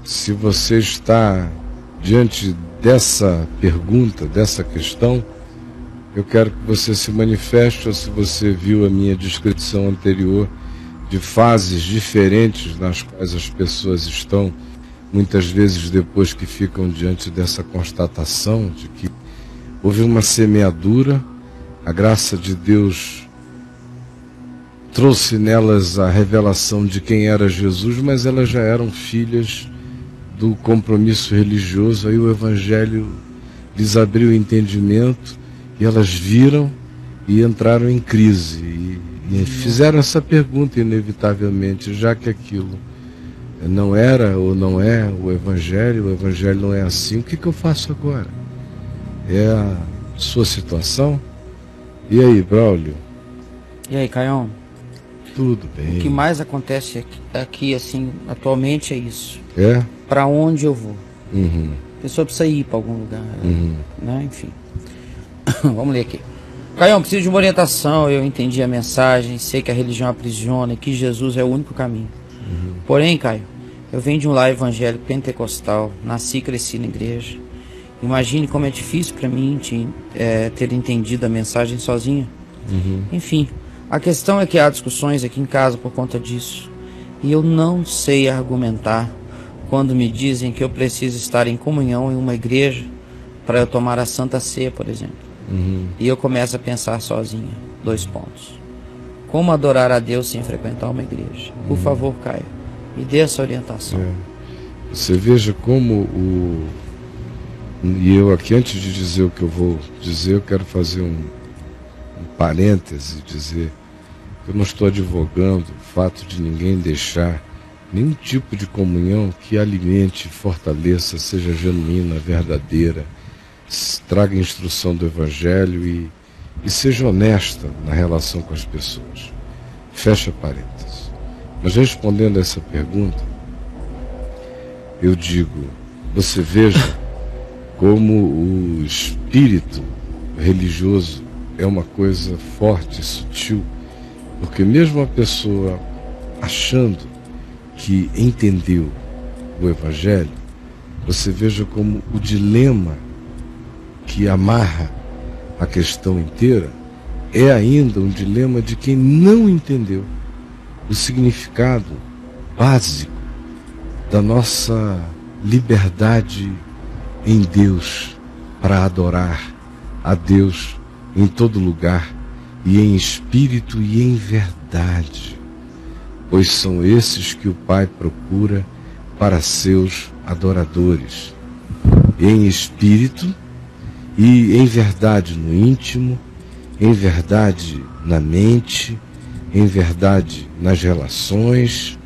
Se você está diante dessa pergunta, dessa questão, eu quero que você se manifeste, ou se você viu a minha descrição anterior de fases diferentes nas quais as pessoas estão, muitas vezes depois que ficam diante dessa constatação de que houve uma semeadura, a graça de Deus trouxe nelas a revelação de quem era Jesus, mas elas já eram filhas do compromisso religioso. Aí o Evangelho lhes abriu o entendimento e elas viram e entraram em crise e fizeram essa pergunta inevitavelmente, já que aquilo não era ou não é o Evangelho não é assim, o que eu faço agora? É a sua situação? E aí, Braulio? E aí, Caião? Tudo bem. O que mais acontece aqui assim, atualmente é isso. É? Para onde eu vou? A pessoa precisa ir para algum lugar, né? Enfim. Vamos ler aqui. Caião, preciso de uma orientação. Eu entendi a mensagem, sei que a religião aprisiona e que Jesus é o único caminho. Porém, Caio, eu venho de um lar evangélico pentecostal, nasci e cresci na igreja. Imagine como é difícil para mim ter entendido a mensagem sozinho. Enfim, a questão é que há discussões aqui em casa por conta disso. E eu não sei argumentar quando me dizem que eu preciso estar em comunhão em uma igreja para eu tomar a Santa Ceia, por exemplo. E eu começo a pensar sozinho. 2 pontos. Como adorar a Deus sem frequentar uma igreja? Por favor, Caio, me dê essa orientação. Você veja como E eu aqui, antes de dizer o que eu vou dizer, eu quero fazer um parêntese, dizer que eu não estou advogando o fato de ninguém deixar nenhum tipo de comunhão que alimente, fortaleça, seja genuína, verdadeira, traga instrução do Evangelho e seja honesta na relação com as pessoas. Fecha parênteses. Mas respondendo a essa pergunta, eu digo, você veja como o espírito religioso é uma coisa forte, sutil, porque mesmo a pessoa achando que entendeu o Evangelho, você veja como o dilema que amarra a questão inteira é ainda um dilema de quem não entendeu o significado básico da nossa liberdade em Deus, para adorar a Deus em todo lugar, e em espírito e em verdade, pois são esses que o Pai procura para seus adoradores, em espírito e em verdade no íntimo, em verdade na mente, em verdade nas relações.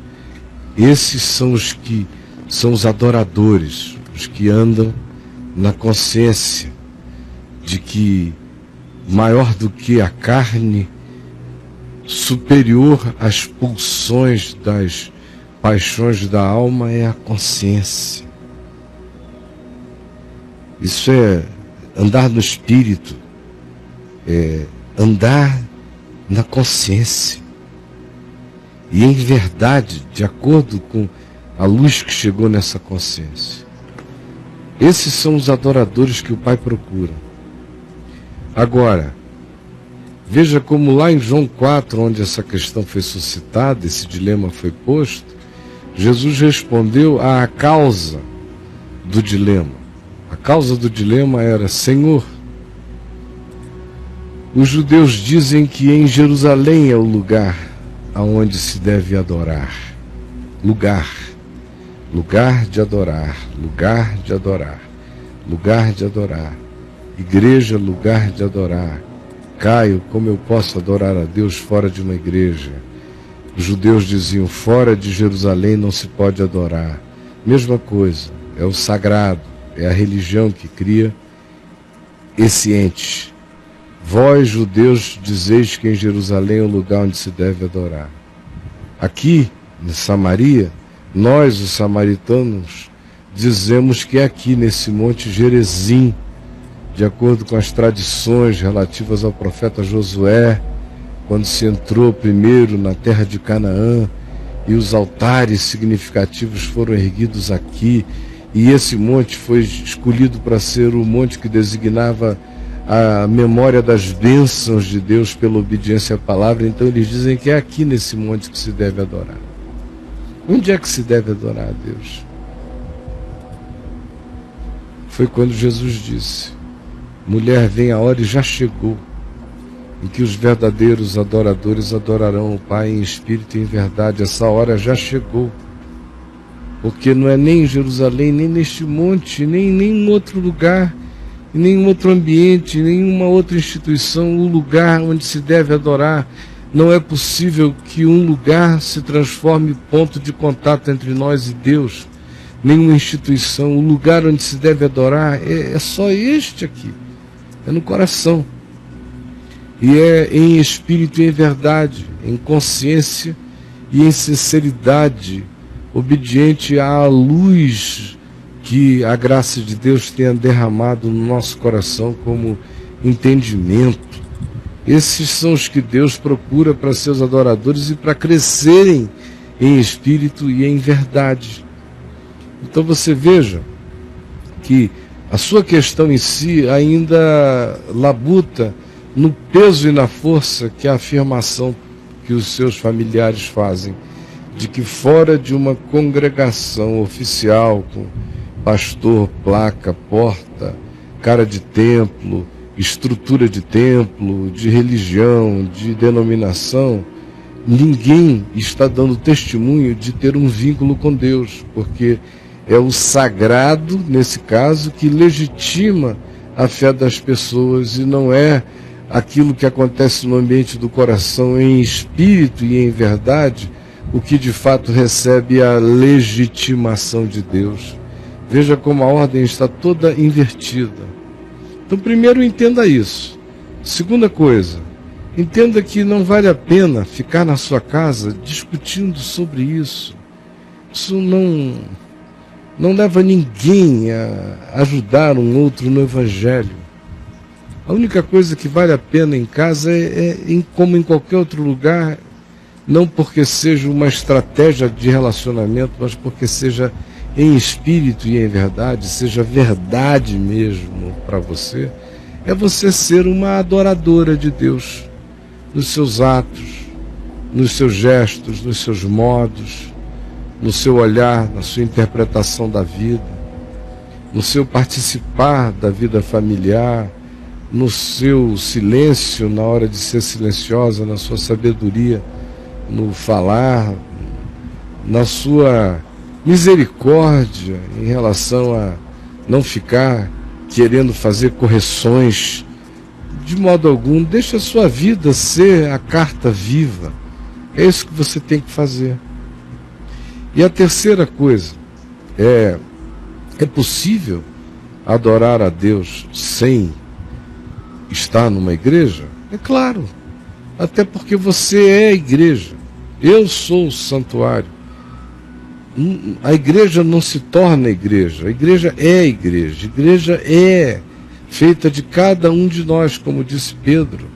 Esses são os que são os adoradores, os que andam na consciência de que maior do que a carne, superior às pulsões das paixões da alma, é a consciência. Isso é andar no espírito, é andar na consciência e em verdade, de acordo com a luz que chegou nessa consciência. Esses são os adoradores que o Pai procura. Agora, veja como lá em João 4, onde essa questão foi suscitada, esse dilema foi posto, Jesus respondeu à causa do dilema. A causa do dilema era: Senhor, os judeus dizem que em Jerusalém é o lugar aonde se deve adorar. Lugar de adorar, lugar de adorar, lugar de adorar. Igreja, lugar de adorar. Caio, como eu posso adorar a Deus fora de uma igreja? Os judeus diziam: fora de Jerusalém não se pode adorar. Mesma coisa, é o sagrado, é a religião que cria esse ente. Vós, judeus, dizeis que em Jerusalém é o lugar onde se deve adorar. Aqui, em Samaria, nós, os samaritanos, dizemos que é aqui, nesse monte Gerizim, de acordo com as tradições relativas ao profeta Josué, quando se entrou primeiro na terra de Canaã, e os altares significativos foram erguidos aqui, e esse monte foi escolhido para ser o monte que designava a memória das bênçãos de Deus pela obediência à palavra. Então eles dizem que é aqui nesse monte que se deve adorar. Onde é que se deve adorar a Deus? Foi quando Jesus disse: mulher, vem a hora, e já chegou, em que os verdadeiros adoradores adorarão o Pai em espírito e em verdade. Essa hora já chegou, porque não é nem em Jerusalém, nem neste monte, nem em nenhum outro lugar, em nenhum outro ambiente, em nenhuma outra instituição, o lugar onde se deve adorar. Não é possível que um lugar se transforme em ponto de contato entre nós e Deus, nenhuma instituição. O lugar onde se deve adorar é só este aqui, é no coração. E é em espírito e em verdade, em consciência e em sinceridade, obediente à luz que a graça de Deus tenha derramado no nosso coração como entendimento. Esses são os que Deus procura para seus adoradores e para crescerem em espírito e em verdade. Então você veja que a sua questão em si ainda labuta no peso e na força que a afirmação que os seus familiares fazem, de que fora de uma congregação oficial, com pastor, placa, porta, cara de templo, estrutura de templo, de religião, de denominação, ninguém está dando testemunho de ter um vínculo com Deus, porque é o sagrado, nesse caso, que legitima a fé das pessoas, e não é aquilo que acontece no ambiente do coração em espírito e em verdade, o que de fato recebe a legitimação de Deus. Veja como a ordem está toda invertida. Então, primeiro, entenda isso. Segunda coisa, entenda que não vale a pena ficar na sua casa discutindo sobre isso. Isso não leva ninguém a ajudar um outro no Evangelho. A única coisa que vale a pena em casa como em qualquer outro lugar, não porque seja uma estratégia de relacionamento, mas porque seja em espírito e em verdade, seja verdade mesmo para você, é você ser uma adoradora de Deus, nos seus atos, nos seus gestos, nos seus modos, no seu olhar, na sua interpretação da vida, no seu participar da vida familiar, no seu silêncio na hora de ser silenciosa, na sua sabedoria, no falar, na sua misericórdia em relação a não ficar querendo fazer correções de modo algum. Deixa a sua vida ser a carta viva. É isso que você tem que fazer. E a terceira coisa é possível adorar a Deus sem estar numa igreja? É claro, até porque você é a igreja. Eu sou o santuário. A igreja não se torna igreja, a igreja é a igreja. A igreja é feita de cada um de nós, como disse Pedro.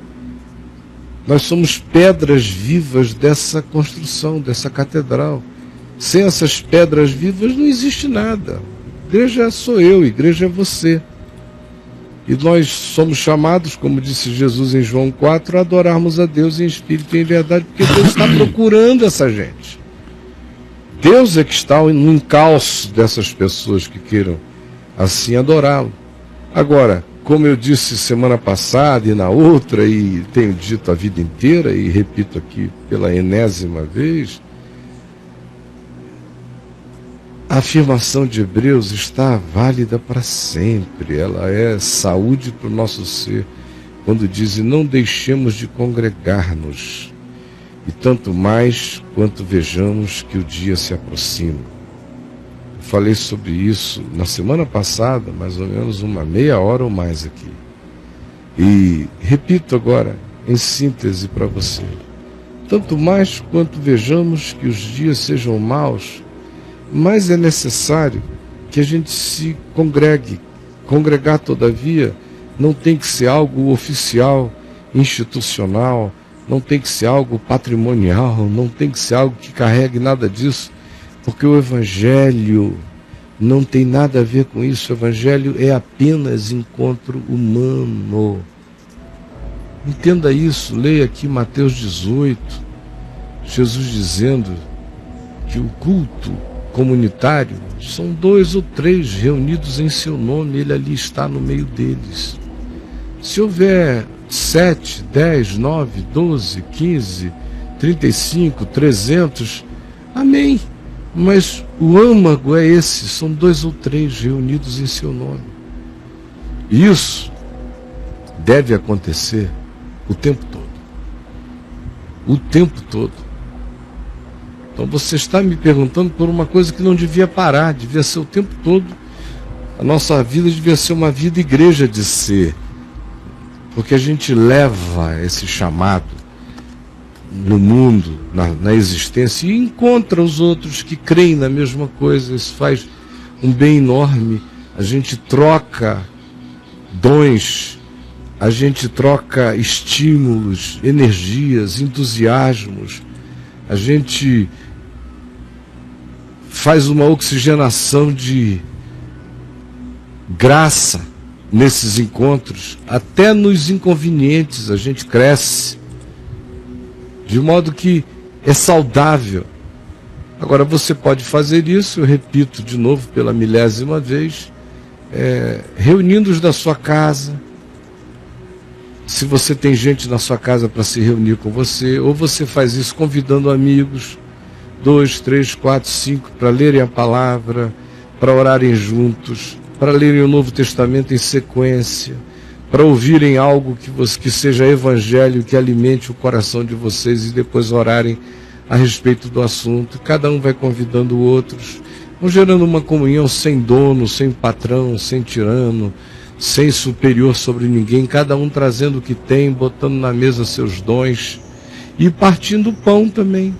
Nós somos pedras vivas dessa construção, dessa catedral. Sem essas pedras vivas não existe nada. Igreja sou eu, igreja é você. E nós somos chamados, como disse Jesus em João 4, a adorarmos a Deus em espírito e em verdade, porque Deus está procurando essa gente. Deus é que está no encalço dessas pessoas que queiram assim adorá-lo. Agora, como eu disse semana passada e na outra, e tenho dito a vida inteira, e repito aqui pela enésima vez, a afirmação de Hebreus está válida para sempre. Ela é saúde para o nosso ser, quando diz: não deixemos de congregar-nos, e tanto mais quanto vejamos que o dia se aproxima. Eu falei sobre isso na semana passada, mais ou menos uma meia hora ou mais aqui. E repito agora, em síntese para você: tanto mais quanto vejamos que os dias sejam maus, mais é necessário que a gente se congregue. Congregar, todavia, não tem que ser algo oficial, institucional, não tem que ser algo patrimonial, não tem que ser algo que carregue nada disso, porque o Evangelho não tem nada a ver com isso. O Evangelho é apenas encontro humano. Entenda isso, leia aqui Mateus 18, Jesus dizendo que o culto comunitário são 2 ou 3 reunidos em seu nome, ele ali está no meio deles. Se houver 7, 10, 9, 12, 15, 35, 300, amém. Mas o âmago é esse, são 2 ou 3 reunidos em seu nome. Isso deve acontecer o tempo todo. O tempo todo. Então você está me perguntando por uma coisa que não devia parar, devia ser o tempo todo. A nossa vida devia ser uma vida igreja de ser. Porque a gente leva esse chamado no mundo, na existência, e encontra os outros que creem na mesma coisa. Isso faz um bem enorme. A gente troca dons, a gente troca estímulos, energias, entusiasmos, a gente faz uma oxigenação de graça nesses encontros. Até nos inconvenientes a gente cresce, de modo que é saudável. Agora você pode fazer isso, eu repito de novo pela 1000ª vez, reunindo-os da sua casa. Se você tem gente na sua casa para se reunir com você, ou você faz isso convidando amigos, 2, 3, 4, 5, para lerem a palavra, para orarem juntos, para lerem o Novo Testamento em sequência, para ouvirem algo que seja evangelho, que alimente o coração de vocês, e depois orarem a respeito do assunto. Cada um vai convidando outros, vão gerando uma comunhão sem dono, sem patrão, sem tirano, sem superior sobre ninguém, cada um trazendo o que tem, botando na mesa seus dons e partindo o pão também,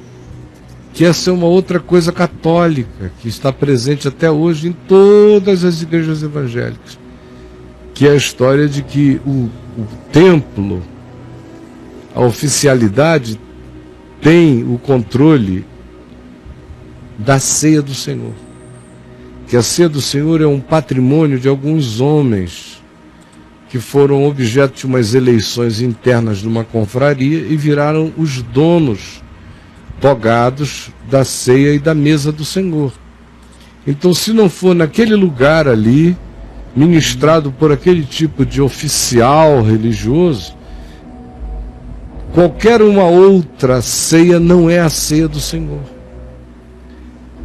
que essa é uma outra coisa católica que está presente até hoje em todas as igrejas evangélicas, que é a história de que o templo, a oficialidade, tem o controle da ceia do Senhor. Que a ceia do Senhor é um patrimônio de alguns homens que foram objeto de umas eleições internas numa confraria e viraram os donos togados da ceia e da mesa do Senhor. Então, se não for naquele lugar ali, ministrado por aquele tipo de oficial religioso, qualquer uma outra ceia não é a ceia do Senhor.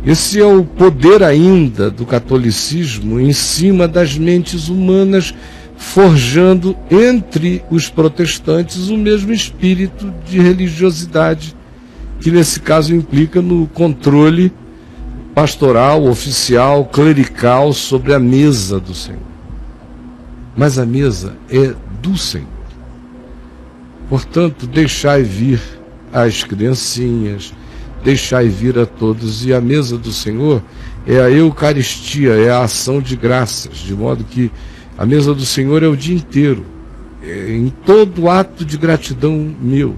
Esse é o poder ainda do catolicismo em cima das mentes humanas, forjando entre os protestantes o mesmo espírito de religiosidade, que nesse caso implica no controle pastoral, oficial, clerical sobre a mesa do Senhor. Mas a mesa é do Senhor. Portanto, deixai vir as criancinhas, deixai vir a todos, e a mesa do Senhor é a Eucaristia, é a ação de graças, de modo que a mesa do Senhor é o dia inteiro, em todo ato de gratidão meu.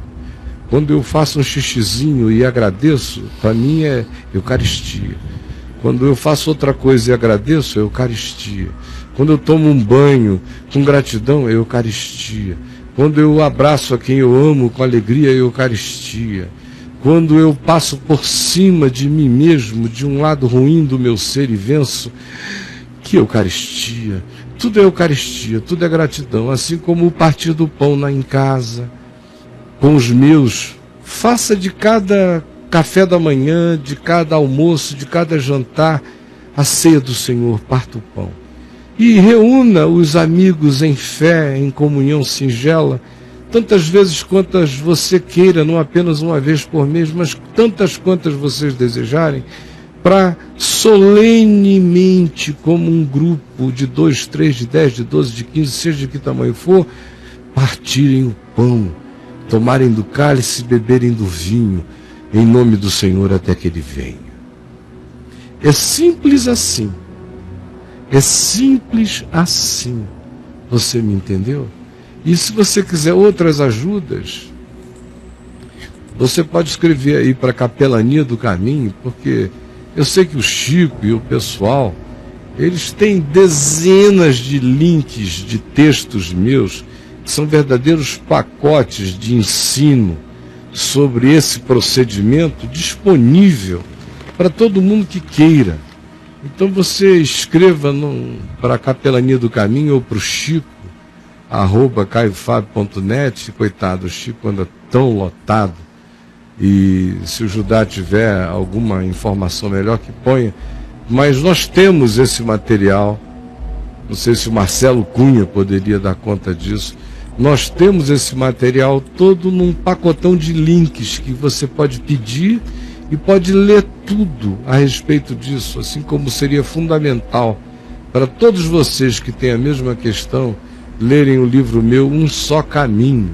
Quando eu faço um xixizinho e agradeço, para mim é Eucaristia. Quando eu faço outra coisa e agradeço, é Eucaristia. Quando eu tomo um banho com gratidão, é Eucaristia. Quando eu abraço a quem eu amo com alegria, é Eucaristia. Quando eu passo por cima de mim mesmo, de um lado ruim do meu ser, e venço, que Eucaristia. Tudo é Eucaristia, tudo é gratidão. Assim como o partir do pão em casa, com os meus, faça de cada café da manhã, de cada almoço, de cada jantar, a ceia do Senhor, parta o pão. E reúna os amigos em fé, em comunhão singela, tantas vezes quantas você queira, não apenas uma vez por mês, mas tantas quantas vocês desejarem, para solenemente, como um grupo de 2, 3, de 10, de 12, de 15, seja de que tamanho for, partirem o pão, tomarem do cálice e beberem do vinho, em nome do Senhor até que Ele venha. É simples assim. É simples assim. Você me entendeu? E se você quiser outras ajudas, você pode escrever aí para a Capelania do Caminho, porque eu sei que o Chico e o pessoal, eles têm dezenas de links de textos meus, que são verdadeiros pacotes de ensino sobre esse procedimento disponível para todo mundo que queira. Então você escreva para a Capelania do Caminho ou para o Chico, @caiofabio.net. Coitado, o Chico anda tão lotado, e se o Judá tiver alguma informação melhor que ponha, mas nós temos esse material. Não sei se o Marcelo Cunha poderia dar conta disso. Nós temos esse material todo num pacotão de links que você pode pedir e pode ler tudo a respeito disso, assim como seria fundamental para todos vocês que têm a mesma questão lerem o livro meu, Um Só Caminho.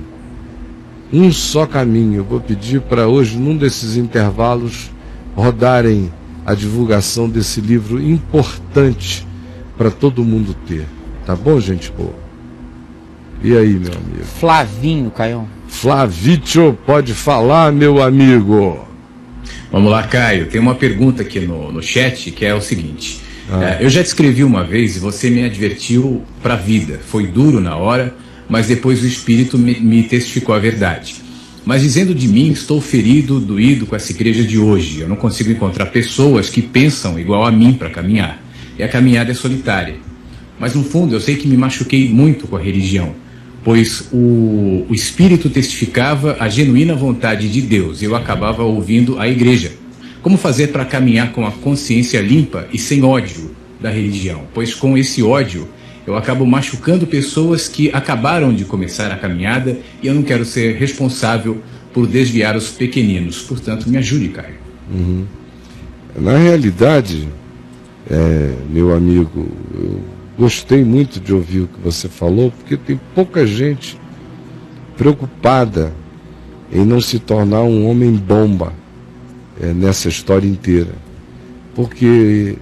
Um Só Caminho. Eu vou pedir para hoje, num desses intervalos, rodarem a divulgação desse livro importante para todo mundo ter. Tá bom, gente boa? E aí, meu amigo? Flavinho, Caio. Flavítio, pode falar, meu amigo. Vamos lá, Caio. Tem uma pergunta aqui no chat que é o seguinte. Eu já te escrevi uma vez e você me advertiu para a vida. Foi duro na hora, mas depois o Espírito me testificou a verdade. Mas dizendo de mim, estou ferido, doído com essa igreja de hoje. Eu não consigo encontrar pessoas que pensam igual a mim para caminhar. E a caminhada é solitária. Mas no fundo eu sei que me machuquei muito com a religião, pois o Espírito testificava a genuína vontade de Deus e eu acabava ouvindo a igreja. Como fazer para caminhar com a consciência limpa e sem ódio da religião? Pois com esse ódio eu acabo machucando pessoas que acabaram de começar a caminhada e eu não quero ser responsável por desviar os pequeninos. Portanto, me ajude, Caio. Na realidade, meu amigo, eu gostei muito de ouvir o que você falou, porque tem pouca gente preocupada em não se tornar um homem bomba nessa história inteira. Porque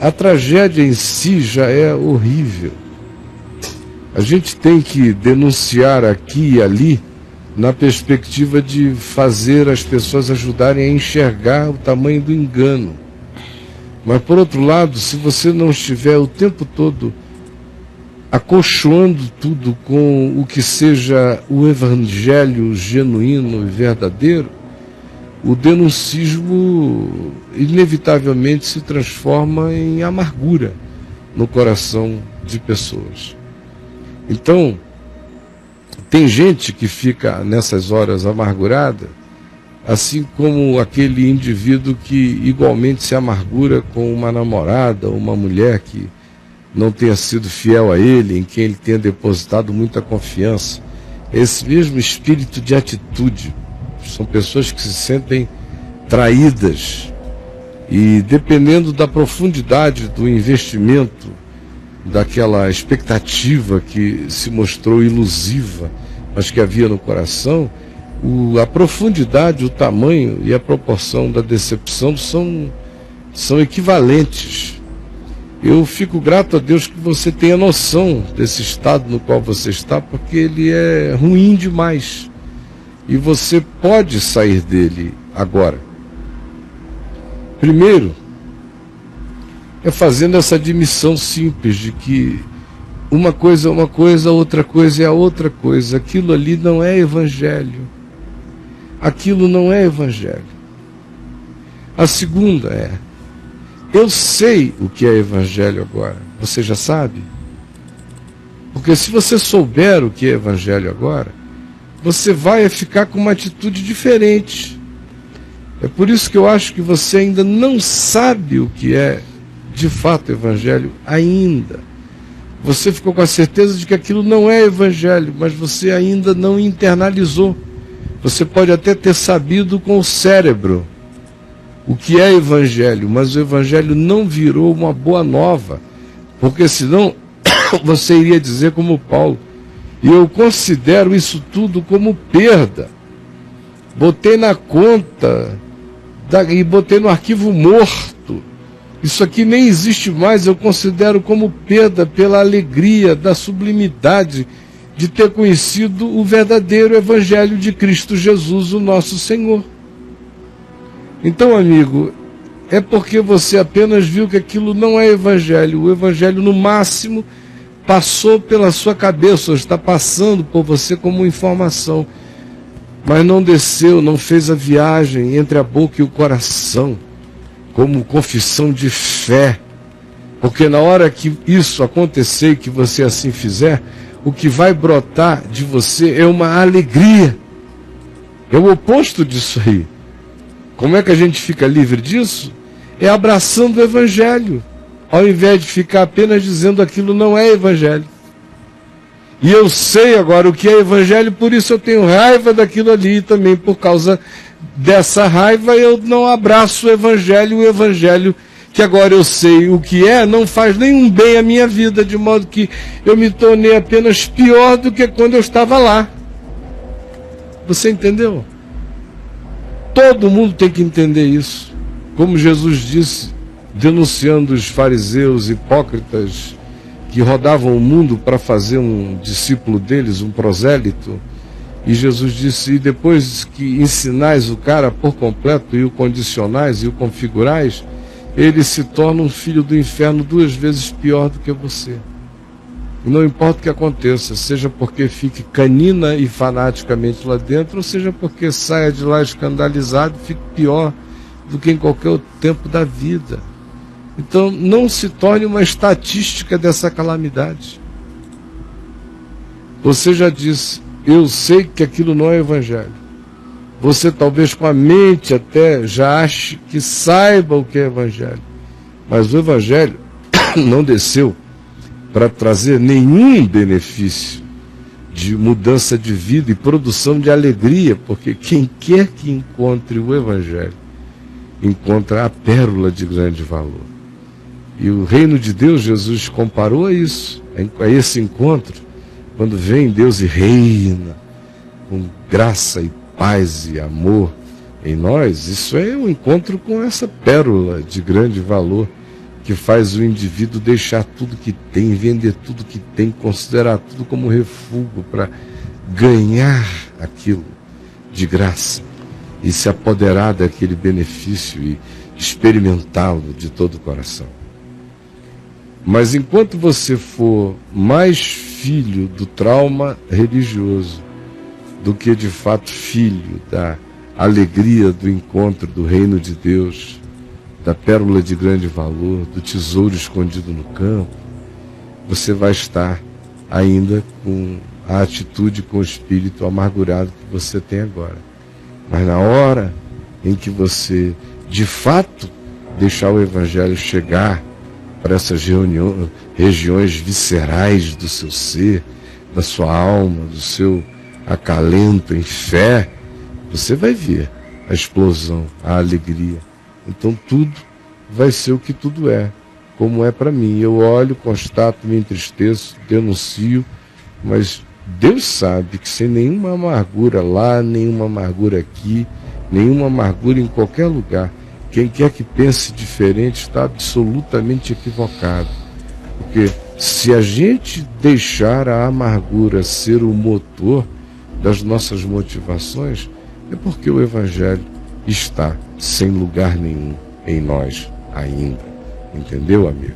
a tragédia em si já é horrível. A gente tem que denunciar aqui e ali na perspectiva de fazer as pessoas ajudarem a enxergar o tamanho do engano. Mas, por outro lado, se você não estiver o tempo todo acolchoando tudo com o que seja o evangelho genuíno e verdadeiro, o denuncismo inevitavelmente se transforma em amargura no coração de pessoas. Então, tem gente que fica nessas horas amargurada, assim como aquele indivíduo que igualmente se amargura com uma namorada ou uma mulher que não tenha sido fiel a ele, em quem ele tenha depositado muita confiança. Esse mesmo espírito de atitude. São pessoas que se sentem traídas e, dependendo da profundidade do investimento, daquela expectativa que se mostrou ilusiva, mas que havia no coração, a profundidade, o tamanho e a proporção da decepção são equivalentes. Eu fico grato a Deus que você tenha noção desse estado no qual você está, porque ele é ruim demais. E você pode sair dele agora. Primeiro, é fazendo essa admissão simples de que uma coisa é uma coisa, outra coisa é a outra coisa. Aquilo ali não é evangelho. Aquilo não é evangelho. A segunda eu sei o que é evangelho agora. Você já sabe? Porque se você souber o que é evangelho agora, você vai ficar com uma atitude diferente. É por isso que eu acho que você ainda não sabe o que é de fato evangelho ainda. Você ficou com a certeza de que aquilo não é evangelho, mas você ainda não internalizou. Você pode até ter sabido com o cérebro o que é evangelho, mas o evangelho não virou uma boa nova, porque senão você iria dizer como Paulo: e eu considero isso tudo como perda. Botei na conta e botei no arquivo morto. Isso aqui nem existe mais, eu considero como perda pela alegria da sublimidade de ter conhecido o verdadeiro Evangelho de Cristo Jesus, o nosso Senhor. Então, amigo, é porque você apenas viu que aquilo não é Evangelho. O Evangelho, no máximo, passou pela sua cabeça, ou está passando por você como informação, mas não desceu, não fez a viagem entre a boca e o coração, como confissão de fé. Porque na hora que isso acontecer e que você assim fizer, o que vai brotar de você é uma alegria. É o oposto disso aí. Como é que a gente fica livre disso? É abraçando o Evangelho, ao invés de ficar apenas dizendo aquilo não é Evangelho. E eu sei agora o que é Evangelho, por isso eu tenho raiva daquilo ali, e também por causa dessa raiva eu não abraço o Evangelho que agora eu sei o que é, não faz nenhum bem à minha vida, de modo que eu me tornei apenas pior do que quando eu estava lá. Você entendeu? Todo mundo tem que entender isso. Como Jesus disse, denunciando os fariseus hipócritas que rodavam o mundo para fazer um discípulo deles, um prosélito. E Jesus disse, e depois que ensinais o cara por completo, e o condicionais, e o configurais, ele se torna um filho do inferno 2 vezes pior do que você. E não importa o que aconteça, seja porque fique canina e fanaticamente lá dentro, ou seja porque saia de lá escandalizado e fique pior do que em qualquer outro tempo da vida. Então não se torne uma estatística dessa calamidade. Você já disse, eu sei que aquilo não é Evangelho. Você talvez com a mente até já ache que saiba o que é Evangelho. Mas o Evangelho não desceu para trazer nenhum benefício de mudança de vida e produção de alegria, porque quem quer que encontre o Evangelho, encontra a pérola de grande valor. E o reino de Deus, Jesus comparou a isso, a esse encontro, quando vem Deus e reina, com graça e paz e amor em nós. Isso é um encontro com essa pérola de grande valor, que faz o indivíduo deixar tudo que tem, vender tudo que tem, considerar tudo como refúgio para ganhar aquilo de graça e se apoderar daquele benefício e experimentá-lo de todo o coração. Mas enquanto você for mais filho do trauma religioso do que de fato filho da alegria do encontro do reino de Deus, da pérola de grande valor, do tesouro escondido no campo, você vai estar ainda com a atitude, com o espírito amargurado que você tem agora. Mas na hora em que você, de fato, deixar o Evangelho chegar para essas regiões viscerais do seu ser, da sua alma, do seu acalento em fé, você vai ver a explosão, a alegria. Então tudo vai ser o que tudo é, como é para mim. Eu olho, constato, me entristeço, denuncio, mas Deus sabe que sem nenhuma amargura lá, nenhuma amargura aqui, nenhuma amargura em qualquer lugar, quem quer que pense diferente está absolutamente equivocado. Porque se a gente deixar a amargura ser o motor das nossas motivações, é porque o Evangelho está sem lugar nenhum em nós ainda. Entendeu, amigo?